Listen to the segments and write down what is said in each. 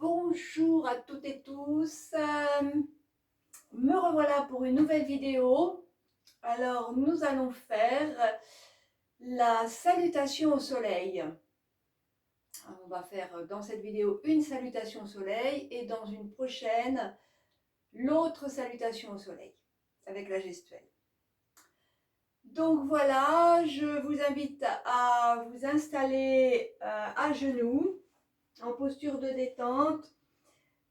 Bonjour à toutes et tous, me revoilà pour une nouvelle vidéo. Alors nous allons faire la salutation au soleil. On va faire dans cette vidéo une salutation au soleil et dans une prochaine l'autre salutation au soleil avec la gestuelle. Donc voilà, je vous invite à vous installer à genoux en posture de détente.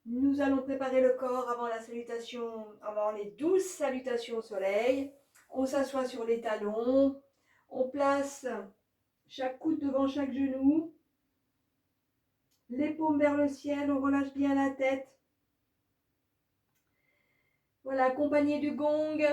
Nous allons préparer le corps avant la salutation, avant les 12 salutations au soleil. On s'assoit sur les talons, on place chaque coude devant chaque genou, les paumes vers le ciel, on relâche bien la tête. Voilà, accompagné du gong.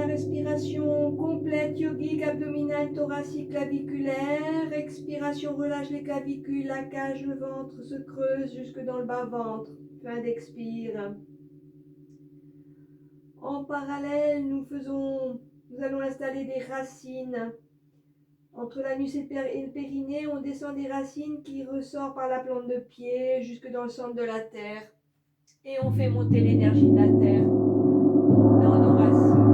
Respiration complète, yogique, abdominale, thoracique, claviculaire. Expiration, relâche les clavicules, la cage, le ventre se creuse jusque dans le bas-ventre. Fin d'expire. En parallèle, nous allons installer des racines. Entre l'anus et le périnée, on descend des racines qui ressortent par la plante de pied jusque dans le centre de la terre. Et on fait monter l'énergie de la terre dans nos racines.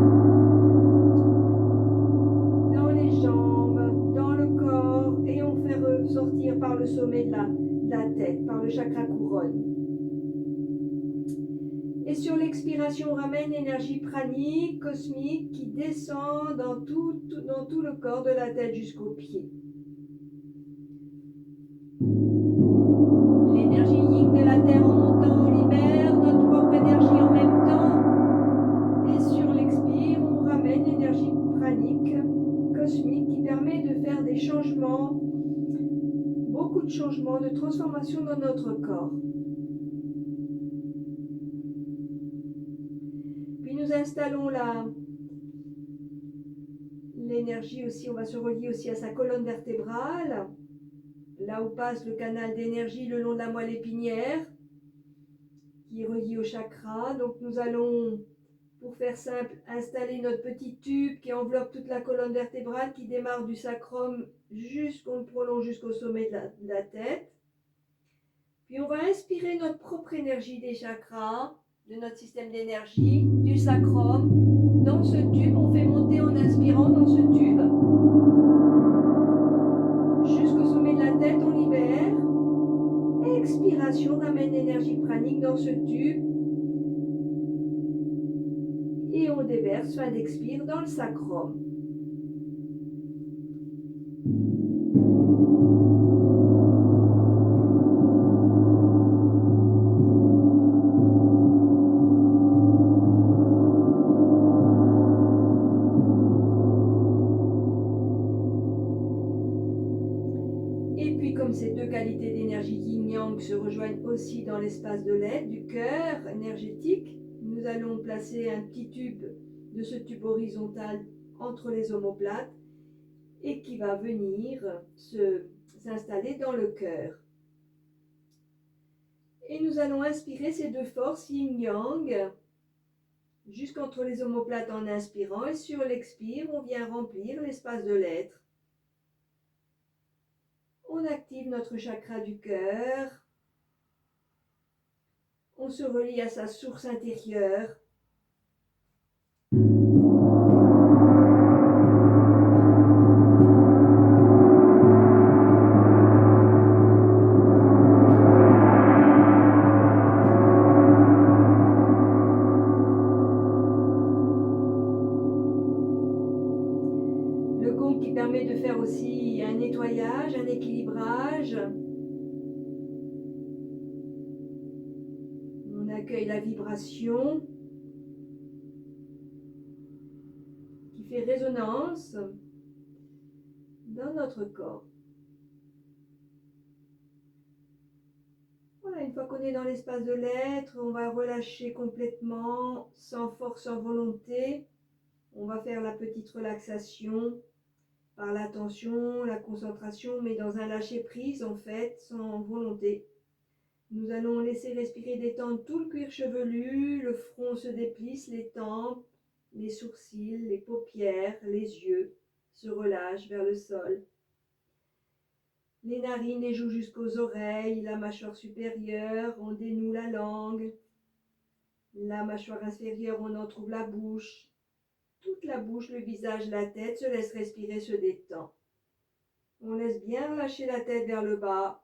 Sortir par le sommet de la tête, par le chakra couronne. Et sur l'expiration, on ramène l'énergie pranique, cosmique, qui descend dans tout le corps, de la tête jusqu'aux pieds. L'énergie yin de la terre en montant, on libère notre propre énergie en même temps. Et sur l'expire, on ramène l'énergie pranique, cosmique, qui permet de faire des changements, beaucoup de changements, de transformations dans notre corps. Puis nous installons l'énergie aussi, on va se relier aussi à sa colonne vertébrale, là où passe le canal d'énergie le long de la moelle épinière, qui est relié au chakra. Donc nous allons, pour faire simple, installer notre petit tube qui enveloppe toute la colonne vertébrale, qui démarre du sacrum qu'on prolonge jusqu'au sommet de la tête. Puis on va inspirer notre propre énergie des chakras, de notre système d'énergie, du sacrum. Dans ce tube, on fait monter en inspirant dans ce tube. Jusqu'au sommet de la tête, on libère. Expiration, ramène l'énergie pranique dans ce tube. Et on déverse, fin d'expire, dans le sacrum. Ces deux qualités d'énergie yin-yang se rejoignent aussi dans l'espace de l'aide, du cœur énergétique. Nous allons placer un petit tube de ce tube horizontal entre les omoplates et qui va venir s'installer dans le cœur. Et nous allons inspirer ces deux forces yin-yang jusqu'entre les omoplates en inspirant, et sur l'expire, on vient remplir l'espace de l'être. On active notre chakra du cœur. On se relie à sa source intérieure. Le gong qui permet de faire aussi un nettoyage, un équilibrage. On accueille la vibration qui fait résonance dans notre corps. Voilà, une fois qu'on est dans l'espace de l'être, on va relâcher complètement, sans force, sans volonté. On va faire la petite relaxation par l'attention, la concentration, mais dans un lâcher-prise en fait, sans volonté. Nous allons laisser respirer, détendre tout le cuir chevelu, le front se déplisse, les tempes, les sourcils, les paupières, les yeux se relâchent vers le sol. Les narines, les joues jusqu'aux oreilles, la mâchoire supérieure, on dénoue la langue. La mâchoire inférieure, on en trouve la bouche. Toute la bouche, le visage, la tête se laisse respirer, se détend. On laisse bien relâcher la tête vers le bas,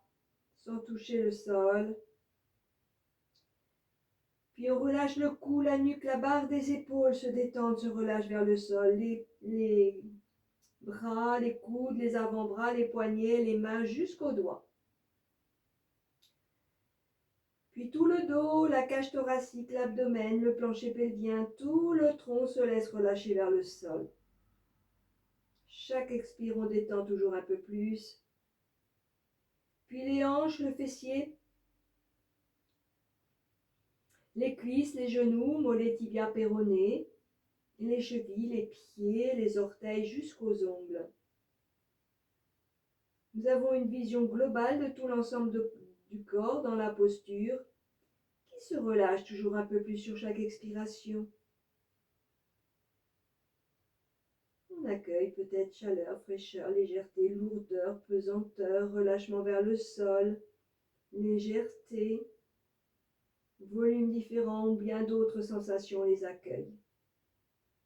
sans toucher le sol. Puis on relâche le cou, la nuque, la barre des épaules se détendent, se relâchent vers le sol. Les bras, les coudes, les avant-bras, les poignets, les mains jusqu'aux doigts. Puis tout le dos, la cage thoracique, l'abdomen, le plancher pelvien, tout le tronc se laisse relâcher vers le sol. Chaque expire, on détend toujours un peu plus. Puis les hanches, le fessier, les cuisses, les genoux, mollets, tibias, péroné, les chevilles, les pieds, les orteils jusqu'aux ongles. Nous avons une vision globale de tout l'ensemble du corps dans la posture qui se relâche toujours un peu plus sur chaque expiration. On accueille peut-être chaleur, fraîcheur, légèreté, lourdeur, pesanteur, relâchement vers le sol, légèreté, volume différent ou bien d'autres sensations les accueillent.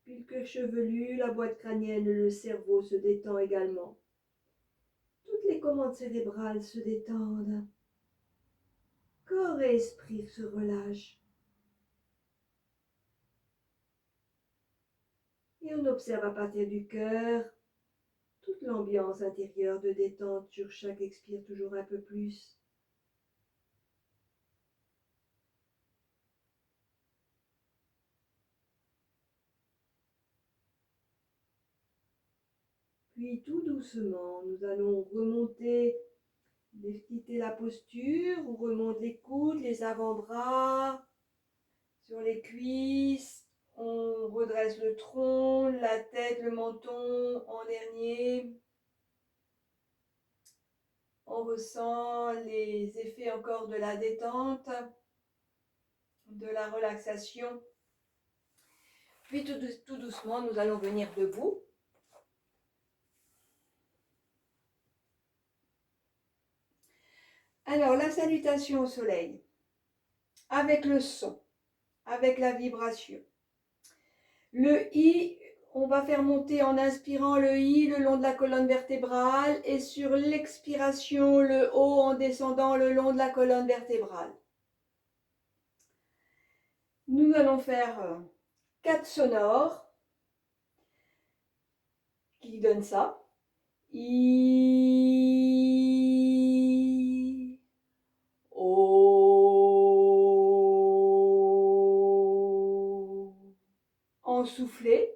Puis le cuir chevelu, la boîte crânienne, le cerveau se détend également. Toutes les commandes cérébrales se détendent. Corps et esprit se relâchent. Et on observe à partir du cœur toute l'ambiance intérieure de détente sur chaque expire toujours un peu plus. Puis tout doucement, nous allons remonter, quitter la posture, on remonte les coudes, les avant-bras, sur les cuisses, on redresse le tronc, la tête, le menton en dernier. On ressent les effets encore de la détente, de la relaxation. Puis tout doucement, nous allons venir debout. Alors, la salutation au soleil, avec le son, avec la vibration. Le I, on va faire monter en inspirant le I le long de la colonne vertébrale et sur l'expiration, le O en descendant le long de la colonne vertébrale. Nous allons faire 4 sonores qui donnent ça. I, O, en soufflé.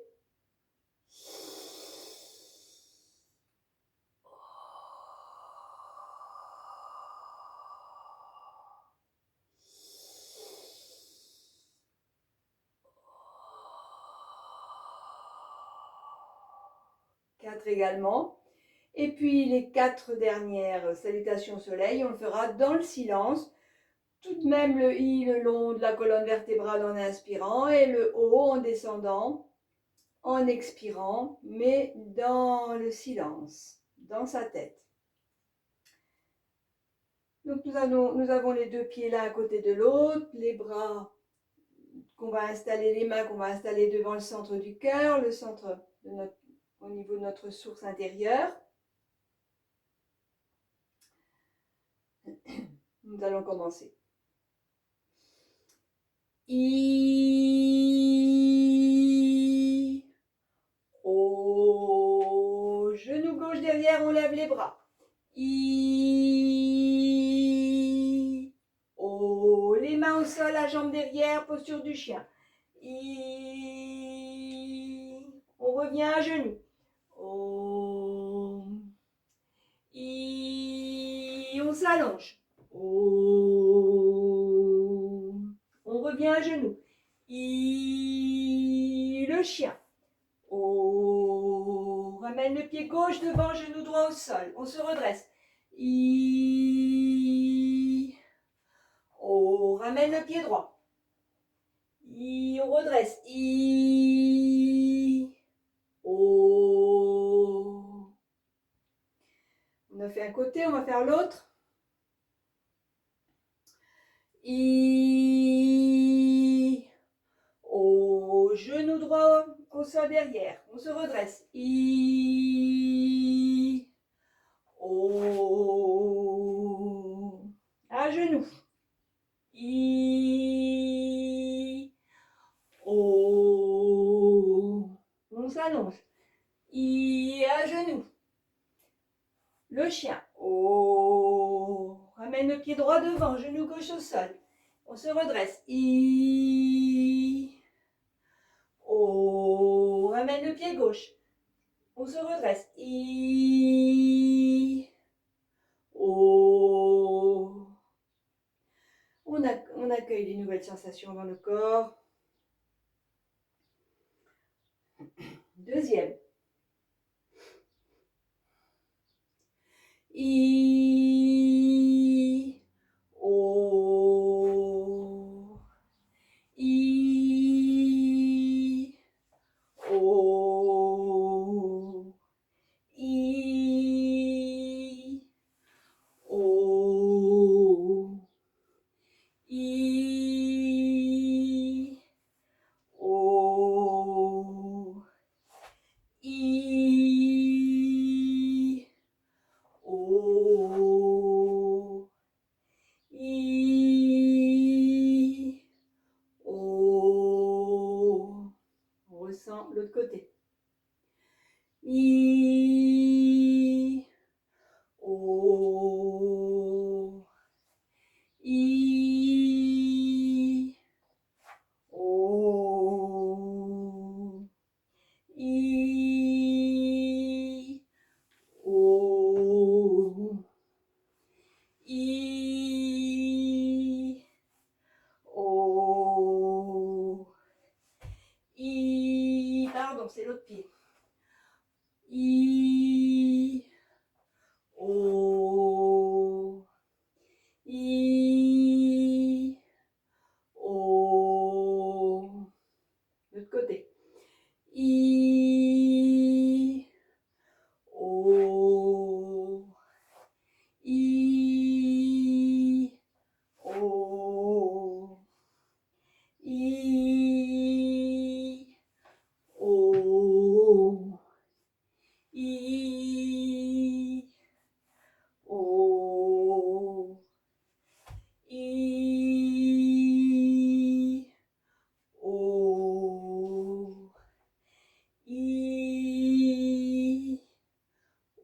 Quatre également. Et puis les 4 dernières salutations au soleil, on le fera dans le silence. Tout de même le I le long de la colonne vertébrale en inspirant et le O en descendant, en expirant, mais dans le silence, dans sa tête. Donc nous avons les deux pieds l'un à côté de l'autre, les bras qu'on va installer, les mains qu'on va installer devant le centre du cœur, le centre au niveau de notre source intérieure. Nous allons commencer. I, O, genou gauche derrière, on lève les bras. I, O, les mains au sol, la jambe derrière, posture du chien. I, on revient à genoux. O, I, on s'allonge. O, on revient à genoux. I, le chien. O, ramène le pied gauche devant, genou droit au sol. On se redresse. I, ramène le pied droit. I, on redresse. I, O. On a fait un côté, on va faire l'autre. I, O, genou droit au sol derrière. On se redresse. I, O, à genoux. I, O, on s'allonge. I, à genoux. Le chien. O, ramène le pied droit devant, genou gauche au sol. On se redresse. I, O, ramène le pied gauche. On se redresse. I, O. On accueille des nouvelles sensations dans le corps. Deuxième. I, O. I, O. I, O. I, O. I, O. I, O. On ressent l'autre côté. I, O. I, O. I, O. I, O. I, pardon, c'est l'autre pied. I, O. I, O. L'autre côté. I, O. I, O. I, O. I, O. I, O. I,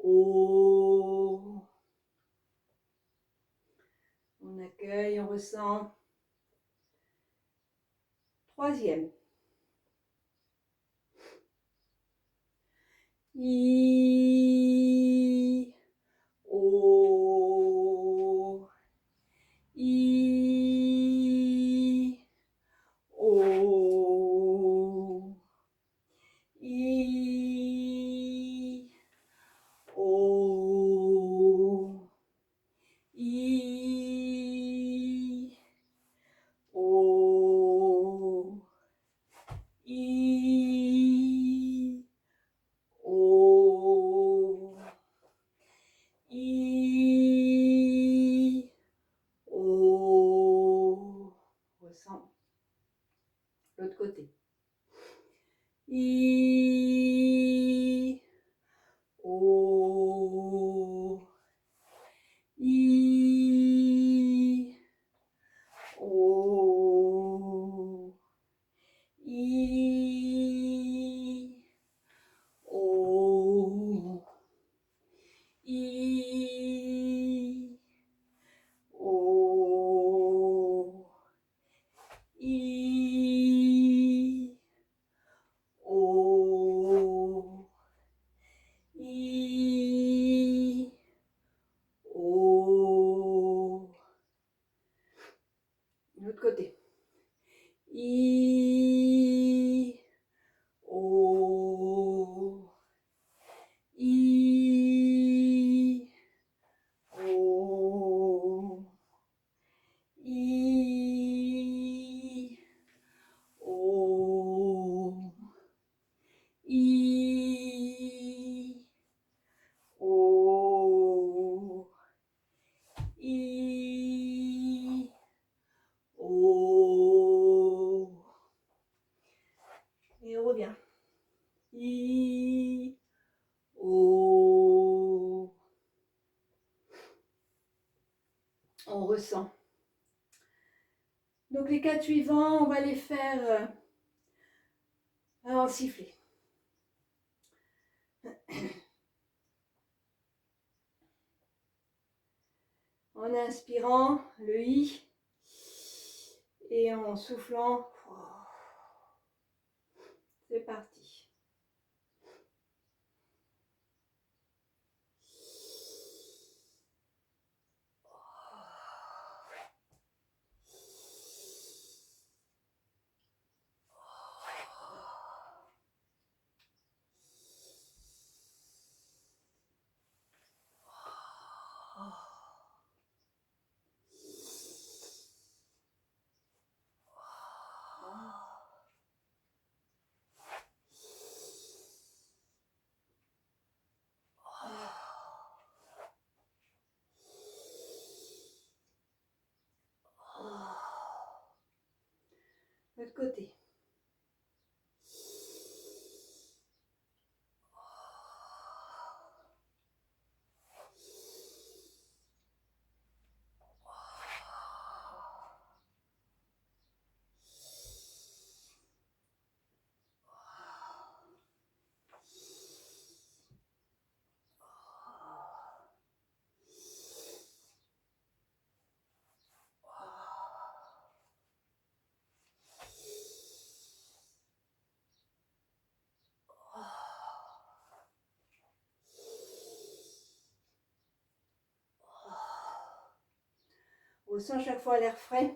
O. On accueille, on ressent. Troisième. I, O. I, O. I, O. I, O. I, O. I, O. Ressens l'autre côté. I, O. I, O. I, O. I, O. I, O. I, O. L'autre côté. I, O. I, O. I, on ressent. Donc les 4 suivants, on va les faire en sifflet. En inspirant le I et en soufflant. C'est parti. L'autre côté. On ressent chaque fois l'air frais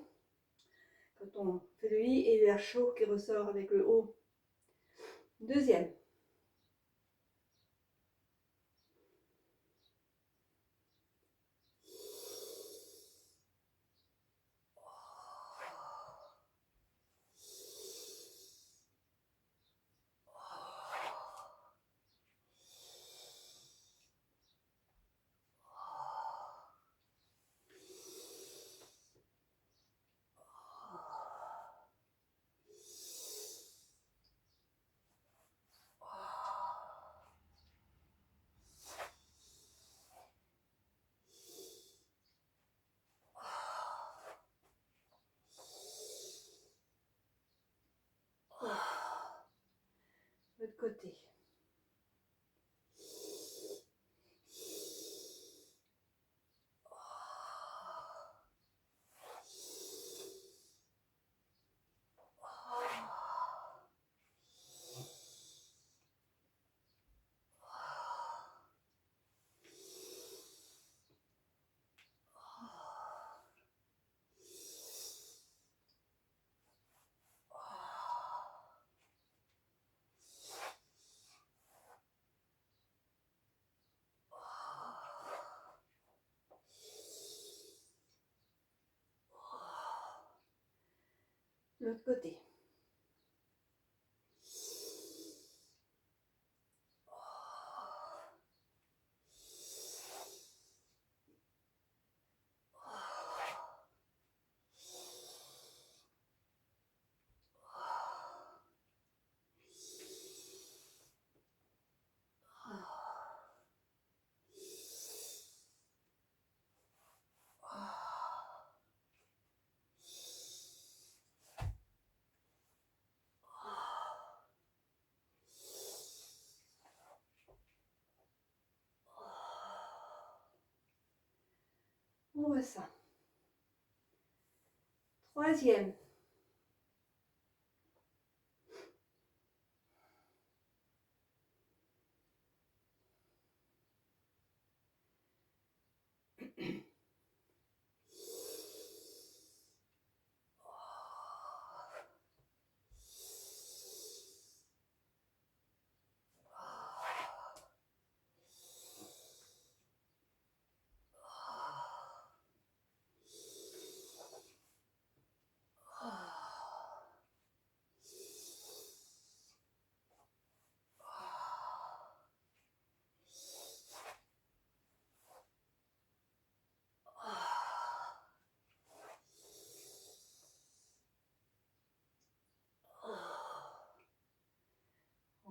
quand on fait le I et l'air chaud qui ressort avec le O. Deuxième. L'autre côté. L'autre côté. On ressent. Troisième.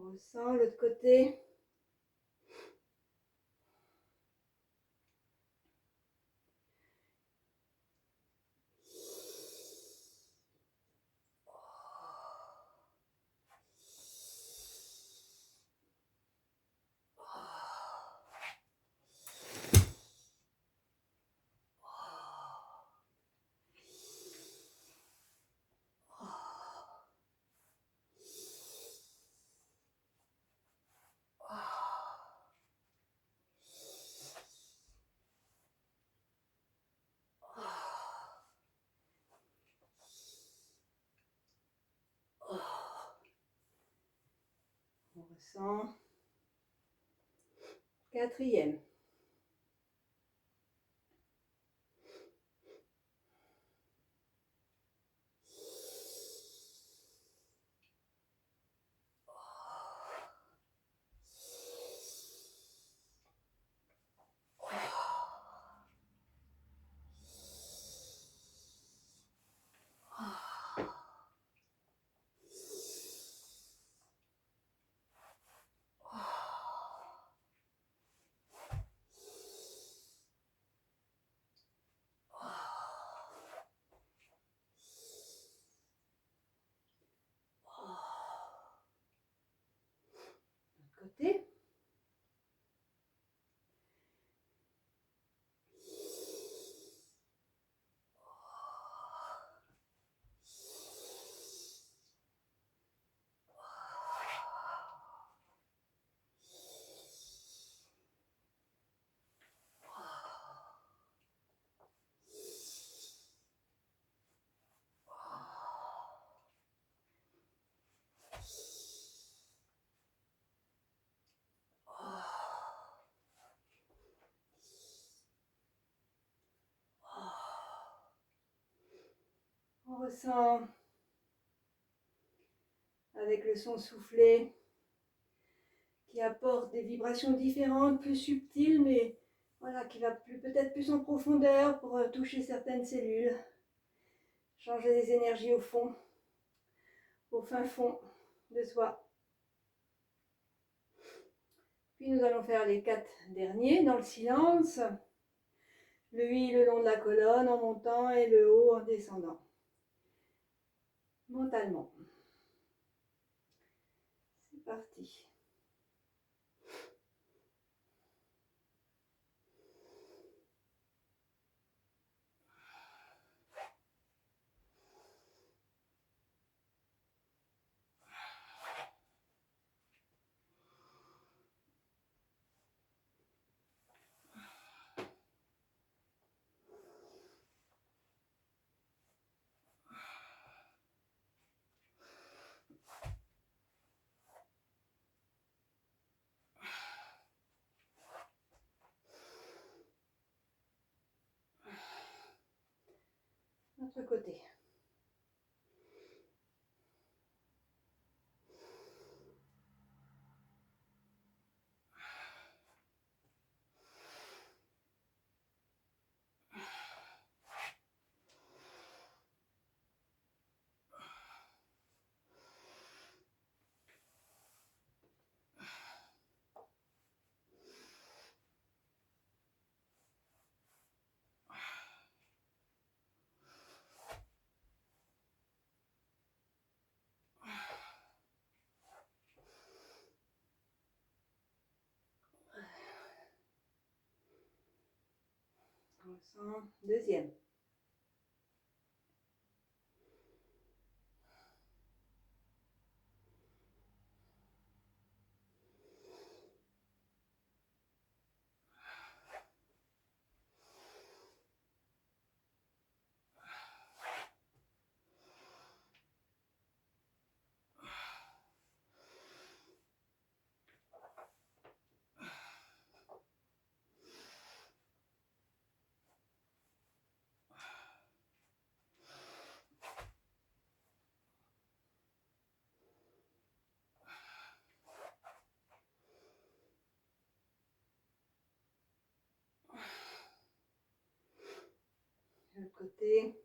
On ressent l'autre côté. ressent. Quatrième. Côté. On ressent avec le son soufflé qui apporte des vibrations différentes, plus subtiles, mais voilà, qui va peut-être plus en profondeur pour toucher certaines cellules, changer les énergies au fond, au fin fond de soi. Puis nous allons faire les 4 derniers dans le silence. Le 8 le long de la colonne en montant et le haut en descendant. Mentalement. C'est parti. Autre côté. On ressent. Deuxième. De l'autre côté.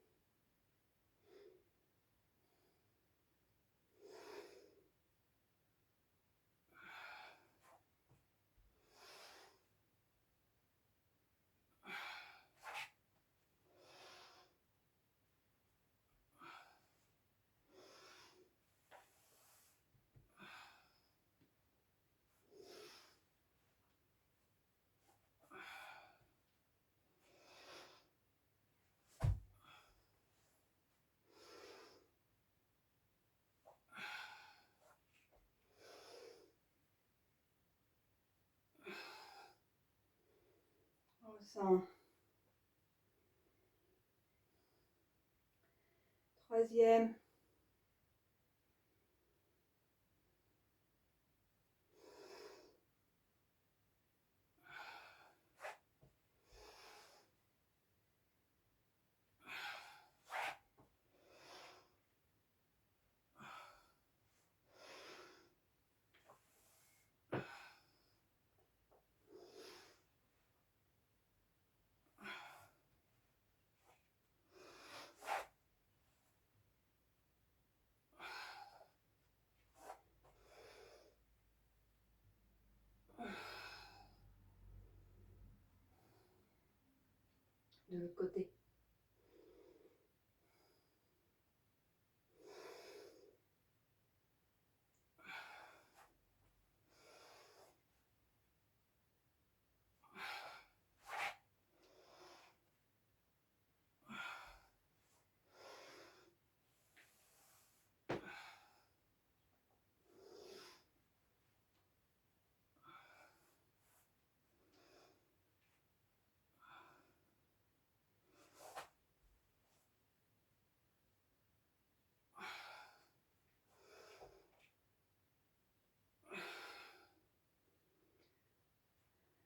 On ressent. Troisième. de l'autre côté.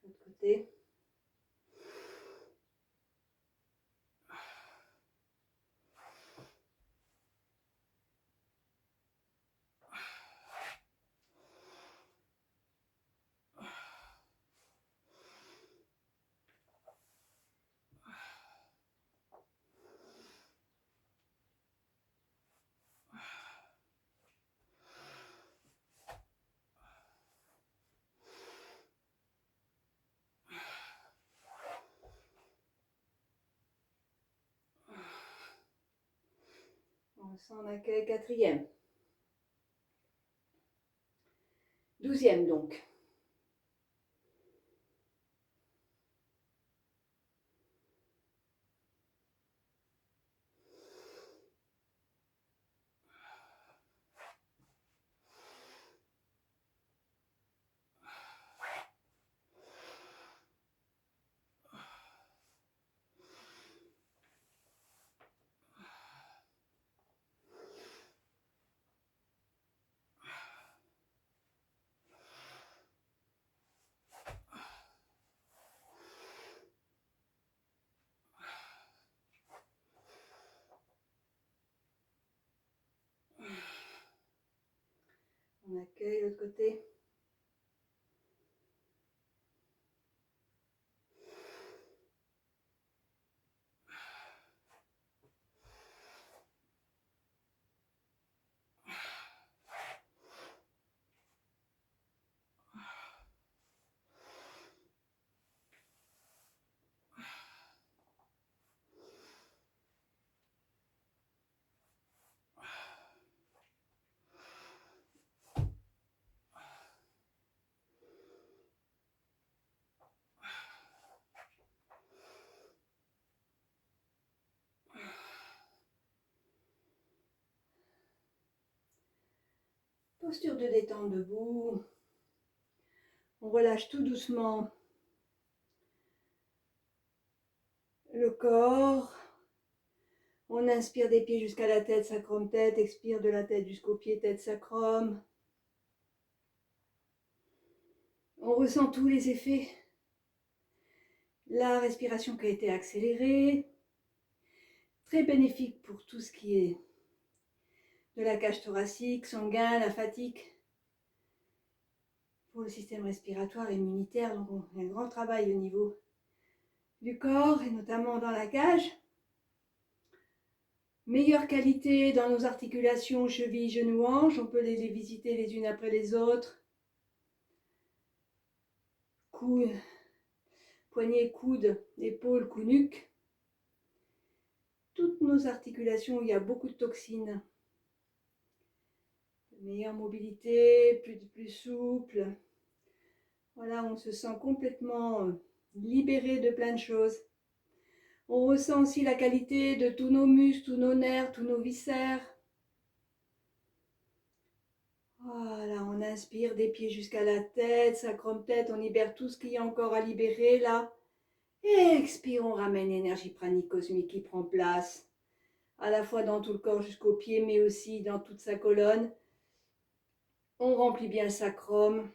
De l'autre côté. On ressent en accueil 4e. 12e donc. On accueille l'autre côté. Posture de détente debout. On relâche tout doucement le corps. On inspire des pieds jusqu'à la tête, sacrum tête. Expire de la tête jusqu'aux pieds, tête sacrum. On ressent tous les effets. La respiration qui a été accélérée. Très bénéfique pour tout ce qui est de la cage thoracique, sanguin, lymphatique. Pour le système respiratoire et immunitaire, donc on a un grand travail au niveau du corps et notamment dans la cage. Meilleure qualité dans nos articulations, chevilles, genoux, hanches. On peut les visiter les unes après les autres. Coude, poignets, coudes, épaules, cou, nuque. Toutes nos articulations où il y a beaucoup de toxines. Meilleure mobilité, plus souple. Voilà, on se sent complètement libéré de plein de choses. On ressent aussi la qualité de tous nos muscles, tous nos nerfs, tous nos viscères. Voilà, on inspire des pieds jusqu'à la tête, sacrum tête, on libère tout ce qu'il y a encore à libérer là. Et expire, on ramène l'énergie pranique cosmique qui prend place, à la fois dans tout le corps jusqu'aux pieds, mais aussi dans toute sa colonne. On remplit bien le sacrum,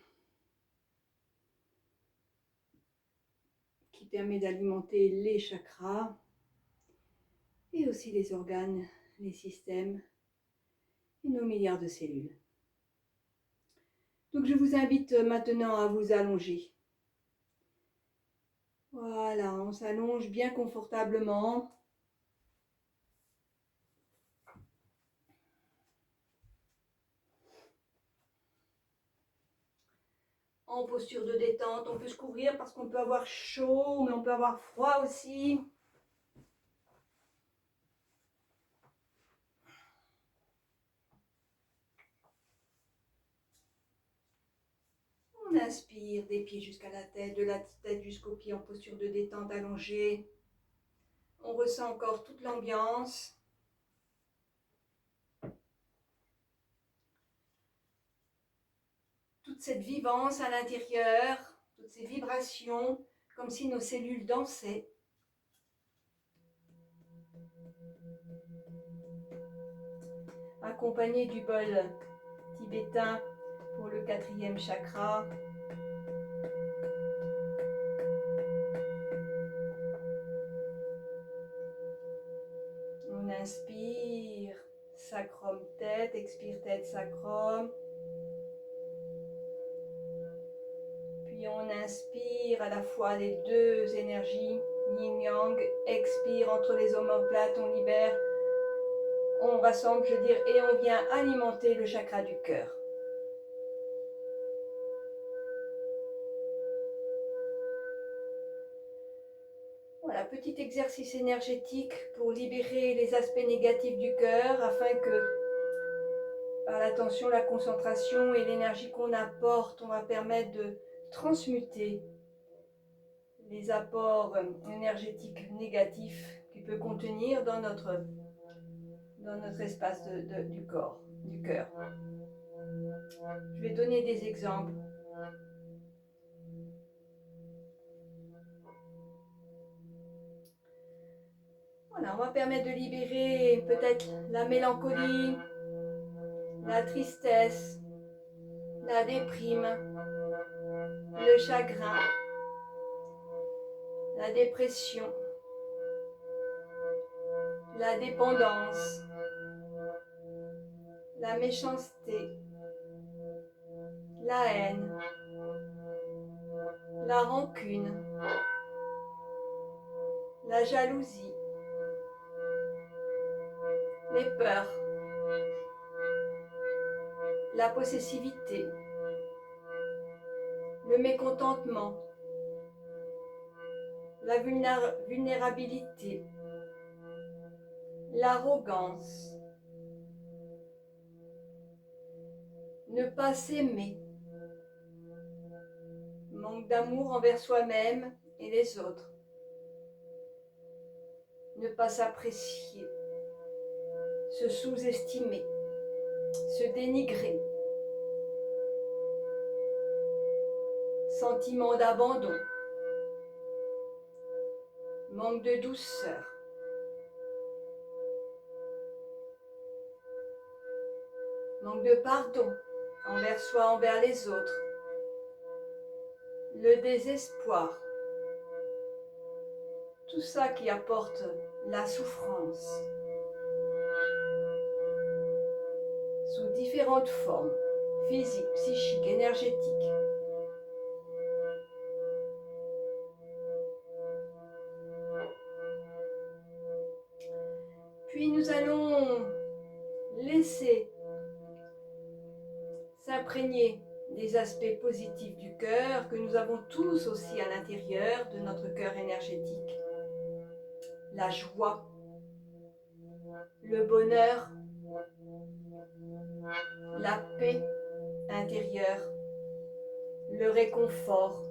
qui permet d'alimenter les chakras, et aussi les organes, les systèmes, et nos milliards de cellules. Donc je vous invite maintenant à vous allonger. Voilà, on s'allonge bien confortablement. En posture de détente, on peut se couvrir parce qu'on peut avoir chaud, mais on peut avoir froid aussi. On inspire des pieds jusqu'à la tête, de la tête jusqu'aux pieds en posture de détente allongée. On ressent encore toute l'ambiance. Toute cette vivance à l'intérieur, toutes ces vibrations, comme si nos cellules dansaient. Accompagné du bol tibétain pour le 4e chakra. On inspire, sacrum tête, expire tête sacrum. Puis on inspire à la fois les deux énergies, yin-yang, expire entre les omoplates, on libère, on rassemble, je veux dire, et on vient alimenter le chakra du cœur. Voilà, petit exercice énergétique pour libérer les aspects négatifs du cœur afin que par l'attention, la concentration et l'énergie qu'on apporte, on va permettre de transmuter les apports énergétiques négatifs qu'il peut contenir dans notre espace du corps, du cœur. Je vais donner des exemples. Voilà, on va permettre de libérer peut-être la mélancolie, la tristesse, la déprime, le chagrin, la dépression, la dépendance, la méchanceté, la haine, la rancune, la jalousie, les peurs, la possessivité, le mécontentement, la vulnérabilité, l'arrogance, ne pas s'aimer, manque d'amour envers soi-même et les autres, ne pas s'apprécier, se sous-estimer, se dénigrer, sentiment d'abandon, manque de douceur, manque de pardon envers soi, envers les autres, le désespoir, tout ça qui apporte la souffrance sous différentes formes, physiques, psychiques, énergétiques. Puis nous allons laisser s'imprégner des aspects positifs du cœur que nous avons tous aussi à l'intérieur de notre cœur énergétique. La joie, le bonheur, la paix intérieure, le réconfort,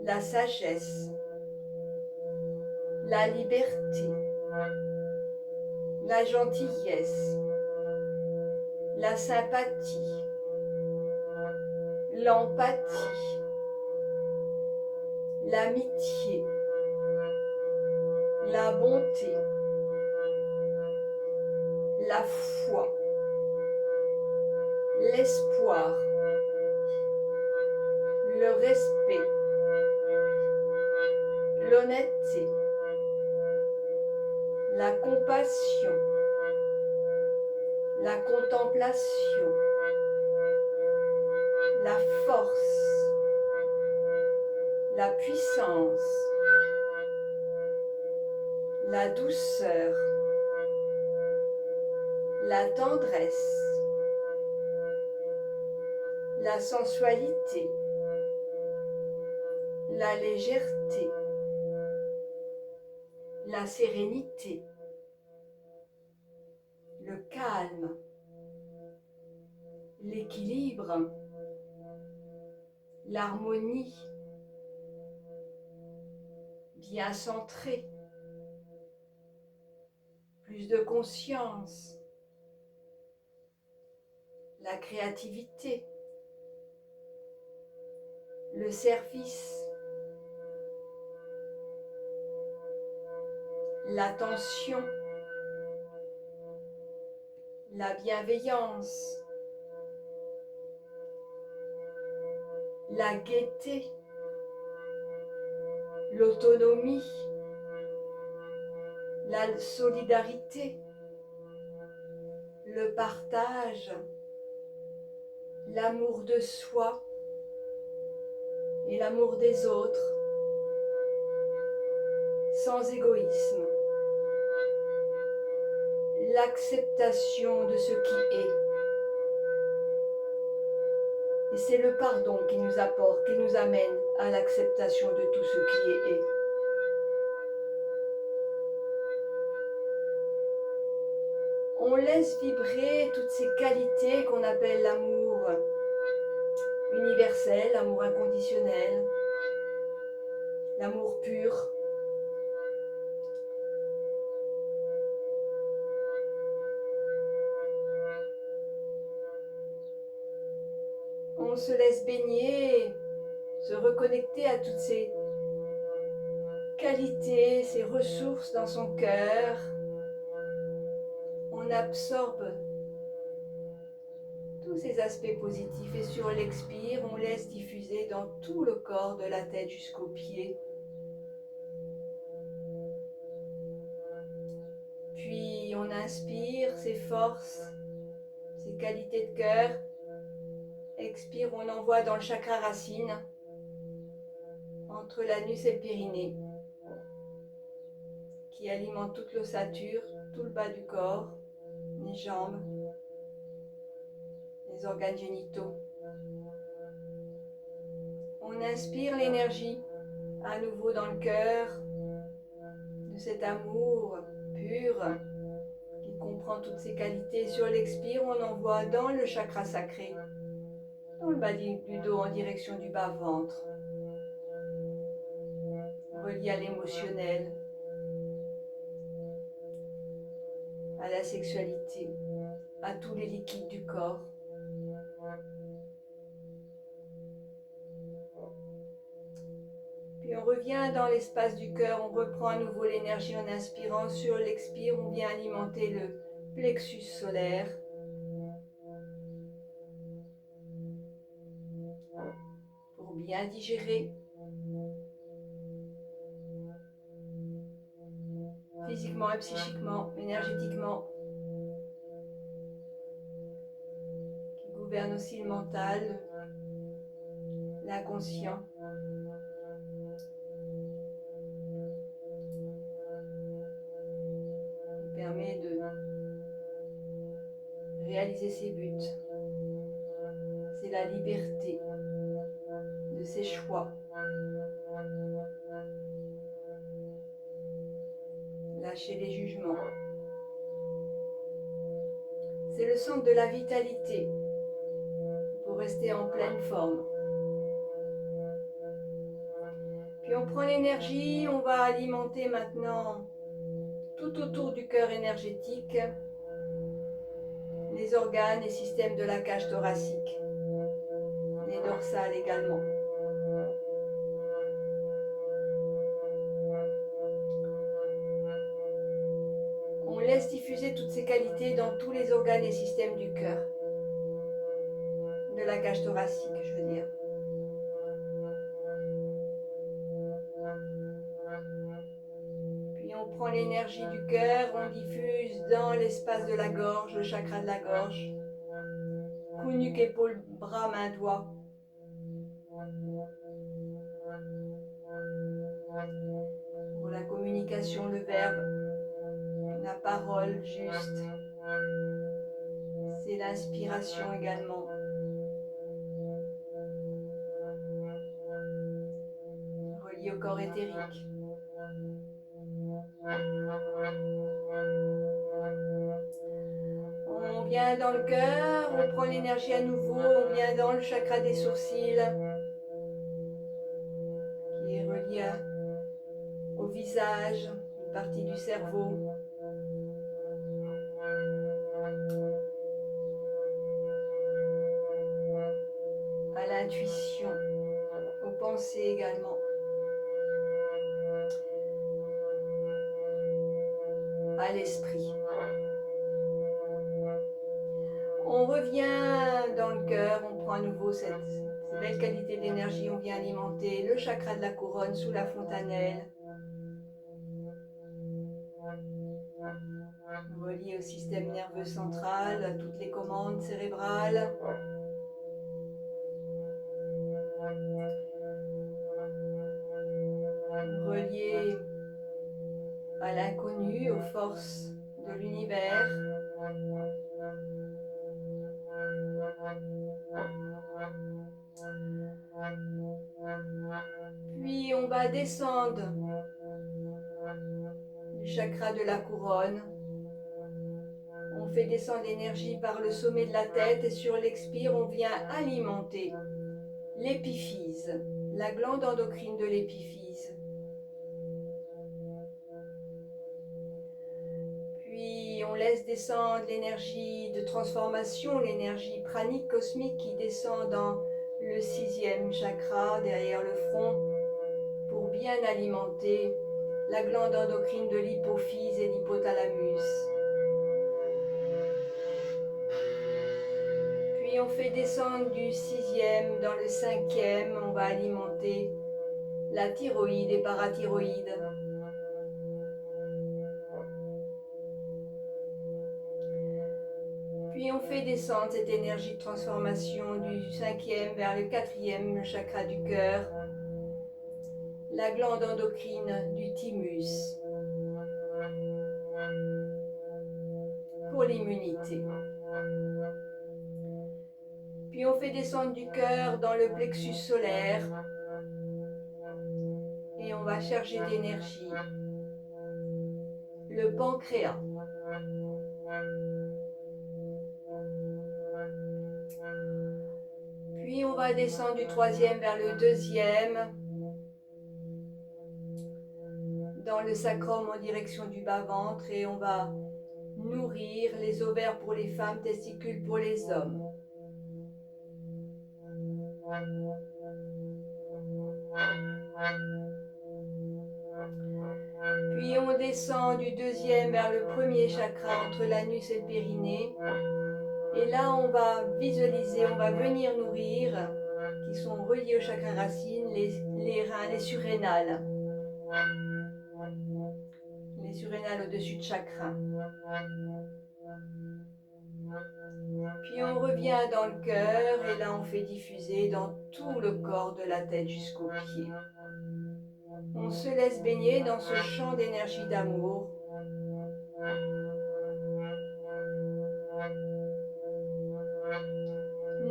la sagesse, la liberté, la gentillesse, la sympathie, l'empathie, l'amitié, la bonté, la foi, l'espoir, le respect, l'honnêteté, la compassion, la contemplation, la force, la puissance, la douceur, la tendresse, la sensualité, la légèreté, la sérénité, le calme, l'équilibre, l'harmonie, bien centrée, plus de conscience, la créativité, le service, l'attention, la bienveillance, la gaieté, l'autonomie, la solidarité, le partage, l'amour de soi et l'amour des autres, sans égoïsme, l'acceptation de ce qui est. Et c'est le pardon qui nous apporte, qui nous amène à l'acceptation de tout ce qui est. On laisse vibrer toutes ces qualités qu'on appelle l'amour universel, l'amour inconditionnel, l'amour pur. On se laisse baigner, se reconnecter à toutes ces qualités, ces ressources dans son cœur. On absorbe tous ces aspects positifs et sur l'expire, on laisse diffuser dans tout le corps, de la tête jusqu'aux pieds. Puis on inspire ses forces, ses qualités de cœur. Expire, on envoie dans le chakra racine, entre l'anus et le périnée, qui alimente toute l'ossature, tout le bas du corps, les jambes, les organes génitaux. On inspire l'énergie à nouveau dans le cœur de cet amour pur qui comprend toutes ses qualités. Sur l'expire, on envoie dans le chakra sacré, dans le bas du dos en direction du bas-ventre, relié à l'émotionnel, à la sexualité, à tous les liquides du corps. Puis on revient dans l'espace du cœur, on reprend à nouveau l'énergie en inspirant. Sur l'expire, on vient alimenter le plexus solaire. Pour bien digérer. Physiquement et psychiquement, énergétiquement. Qui gouverne aussi le mental, l'inconscient. Qui permet de réaliser ses buts. C'est la liberté de ses choix. Lâcher les jugements. C'est le centre de la vitalité pour rester en pleine forme. Puis on prend l'énergie, on va alimenter maintenant tout autour du cœur énergétique les organes et systèmes de la cage thoracique, les dorsales également. On laisse diffuser toutes ces qualités dans tous les organes et systèmes du cœur, de la cage thoracique, je veux dire. Puis on prend l'énergie du cœur, on diffuse dans l'espace de la gorge, le chakra de la gorge, cou, nuque, épaule, bras, main, doigts. Pour la communication, le verbe, la parole juste, c'est l'inspiration également. Relié au corps éthérique. On vient dans le cœur, on prend l'énergie à nouveau, on vient dans le chakra des sourcils, au visage, une partie du cerveau, à l'intuition, aux pensées également, à l'esprit. On revient dans le cœur, on prend à nouveau cette belle qualité d'énergie, on vient alimenter le chakra de la couronne sous la fontanelle, relié au système nerveux central, à toutes les commandes cérébrales. Relié à l'inconnu, aux forces de l'univers. Puis on va descendre du chakra de la couronne. On fait descendre l'énergie par le sommet de la tête et sur l'expire, on vient alimenter l'épiphyse, la glande endocrine de l'épiphyse. Puis on laisse descendre l'énergie de transformation, l'énergie pranique cosmique qui descend dans le 6e chakra derrière le front pour bien alimenter la glande endocrine de l'hypophyse et l'hypothalamus. Puis on fait descendre du 6e dans le 5e, on va alimenter la thyroïde et parathyroïde. Puis on fait descendre cette énergie de transformation du 5e vers le 4e, le chakra du cœur, la glande endocrine du thymus, pour l'immunité. Puis on fait descendre du cœur dans le plexus solaire et on va charger d'énergie le pancréas. Puis on va descendre du 3e vers le 2e, dans le sacrum en direction du bas-ventre et on va nourrir les ovaires pour les femmes, testicules pour les hommes. Puis on descend du 2e vers le 1er chakra entre l'anus et le périnée. Et là, on va visualiser, on va venir nourrir, qui sont reliés au chakra racine, les reins, les surrénales. Les surrénales au-dessus de chaque rein. Puis on revient dans le cœur et là on fait diffuser dans tout le corps de la tête jusqu'aux pieds. On se laisse baigner dans ce champ d'énergie d'amour.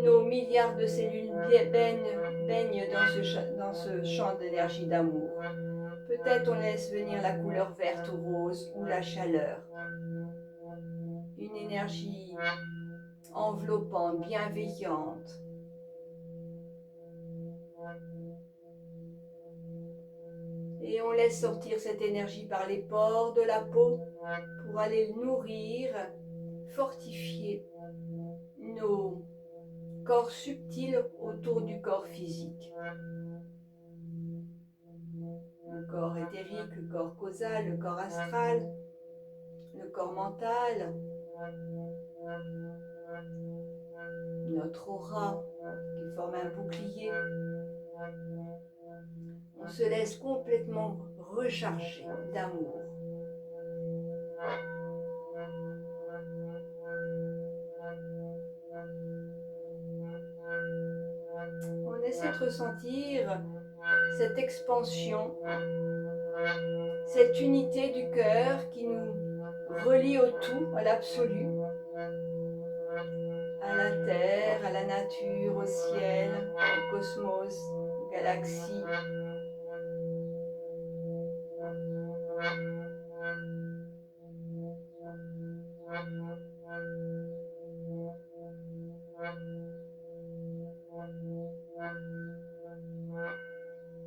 Nos milliards de cellules baignent dans ce champ d'énergie d'amour. Peut-être on laisse venir la couleur verte ou rose ou la chaleur. Une énergie enveloppante, bienveillante. Et on laisse sortir cette énergie par les pores de la peau pour aller nourrir, fortifier nos corps subtils autour du corps physique. Le corps éthérique, le corps causal, le corps astral, le corps mental, notre aura qui forme un bouclier. On se laisse complètement recharger d'amour. On essaie de ressentir cette expansion, cette unité du cœur qui nous relie au tout, à l'absolu, à la terre, à la nature, au ciel, au cosmos, aux galaxies.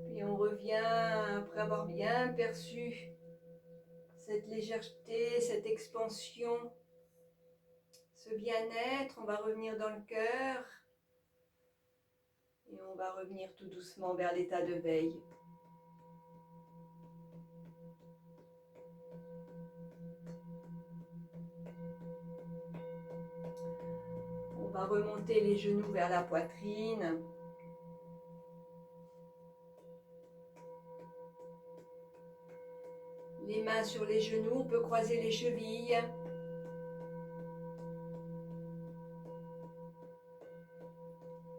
Puis on revient après avoir bien perçu cette légèreté, cette expansion, ce bien-être. On va revenir dans le cœur et on va revenir tout doucement vers l'état de veille. On va remonter les genoux vers la poitrine. Les mains sur les genoux, on peut croiser les chevilles.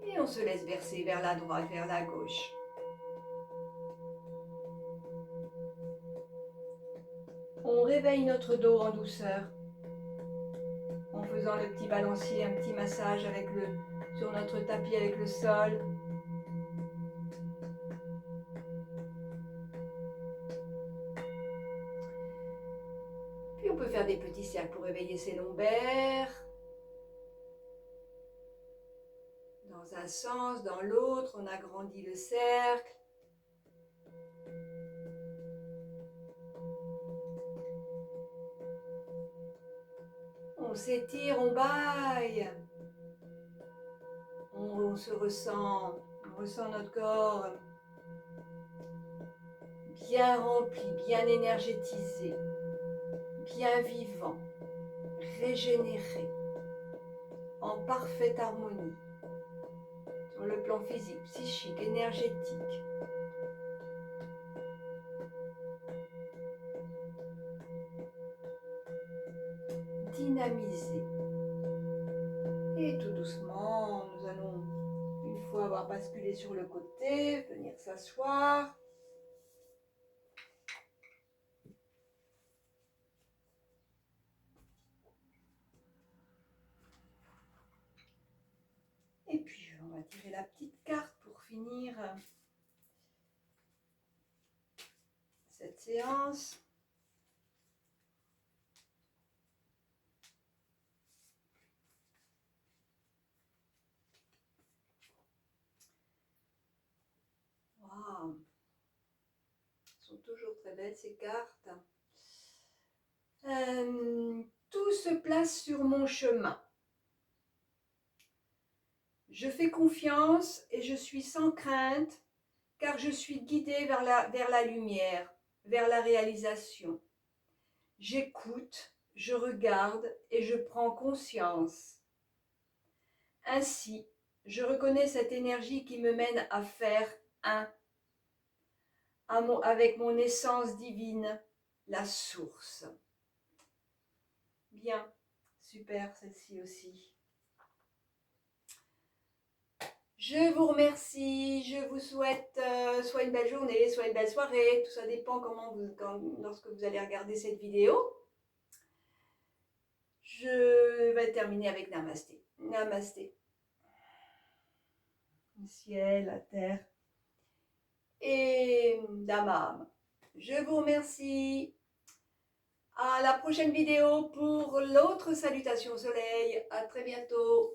Et on se laisse verser vers la droite, vers la gauche. On réveille notre dos en douceur en faisant le petit balancier, un petit massage sur notre tapis avec le sol. Puis on peut faire des petits cercles pour réveiller ses lombaires. Dans un sens, dans l'autre, on agrandit le cercle. On s'étire, on bâille. On se ressent, on ressent notre corps bien rempli, bien énergétisé, bien vivant, régénéré, en parfaite harmonie, sur le plan physique, psychique, énergétique. Dynamisé. Et tout doucement, nous allons, une fois avoir basculé sur le côté, venir s'asseoir. Et puis, on va tirer la petite carte pour finir cette séance. Waouh! Elles sont toujours très belles ces cartes. Tout se place sur mon chemin. Je fais confiance et je suis sans crainte car je suis guidée vers la lumière, vers la réalisation. J'écoute, je regarde et je prends conscience. Ainsi, je reconnais cette énergie qui me mène à faire un, avec mon essence divine, la source. Bien, super celle-ci aussi. Je vous remercie, je vous souhaite soit une belle journée, soit une belle soirée, tout ça dépend lorsque vous allez regarder cette vidéo. Je vais terminer avec Namasté. Namasté. Le ciel, la terre et Damam. Je vous remercie. À la prochaine vidéo pour l'autre salutation au soleil. À très bientôt.